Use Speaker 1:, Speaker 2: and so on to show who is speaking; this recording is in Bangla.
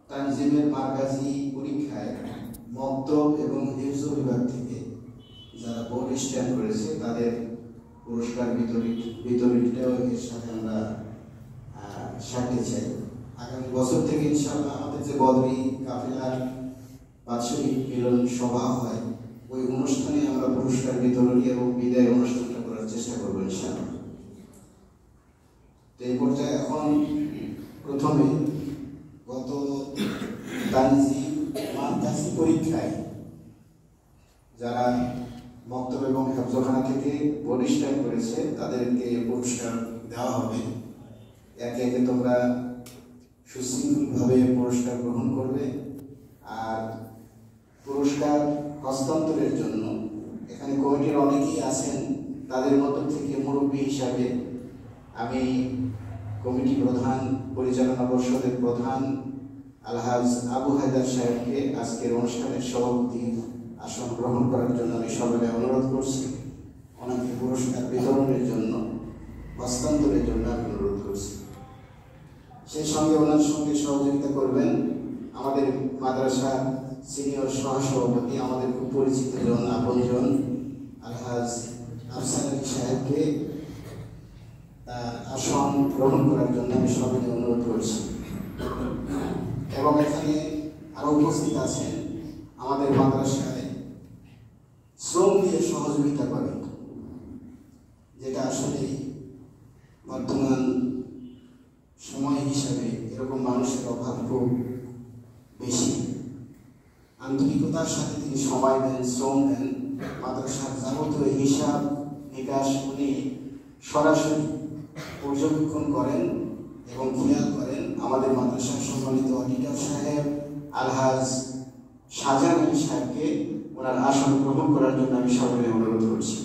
Speaker 1: তানজিমের মার্কাজি পরীক্ষায় মক্তব এবং হিফজ বিভাগ থেকে যারা বোর্ড স্ট্যান্ড করেছে তাদের পুরস্কার বিতরণটাও এর সাথে আমরা সারতে চাই। আগামী বছর থেকে ইনশাআল্লাহ আমাদের যে বদরি কাফেলার বাৎসরিক মিলন সভা হয়, ওই অনুষ্ঠানে আমরা পুরস্কার বিতরণী এবং বিদায় অনুষ্ঠানটা করার চেষ্টা করবো ইনশাআল্লাহ। তো এই পর্যায়ে এখন প্রথমে গত তানজিম মার্কাজি পরীক্ষায় যারা মক্তব এবং হেফজখানা থেকে বোর্ড স্ট্যান্ড করেছে তাদেরকে পুরস্কার দেওয়া হবে। একে একে তোমরা সুশৃঙ্খলভাবে পুরস্কার গ্রহণ করবে। আর পুরস্কার হস্তান্তরের জন্য এখানে কমিটির অনেকেই আছেন, তাদের মধ্য থেকে মুরব্বী হিসাবে আমি কমিটি প্রধান, পরিচালনা পর্ষদের প্রধান আলহাজ আবু হায়দার সাহেবকে আজকের অনুষ্ঠানের সভাপতি আসন গ্রহণ করার জন্য আমি সবাইকে অনুরোধ করছি। ওনাকে পুরস্কার বিতরণের জন্য, হস্তান্তরের জন্য আমি অনুরোধ করছি। সেই সঙ্গে ওনার সঙ্গে সহযোগিতা করবেন আমাদের মাদ্রাসার সিনিয়র সহসভাপতি, আমাদের খুব পরিচিত জন, আপনজন আলহাজ আফসার আলী সাহেবকে আসন গ্রহণ করার জন্য আমি সবাইকে অনুরোধ করছি। এবং এখানে আরো উপস্থিত আছেন আমাদের মাদ্রাসায় শ্রম দিয়ে সহযোগিতা করে, যেটা আসলে বর্তমান সময় হিসাবে এরকম মানুষের অভাব খুব বেশি। আন্তরিকতার সাথে তিনি সময় দেন, শ্রম দেন, মাদ্রাসার যাবতীয় হিসাব নিকাশ উনি সরাসরি পর্যবেক্ষণ করেন এবং খেয়াল করেন। আমাদের মাদ্রাসার সম্মানিত অডিটর সাহেব আলহাজ শাহজাহান আলী সাহেবকে ওনার আসন গ্রহণ করার জন্য আমি সবাইকে অনুরোধ করছি।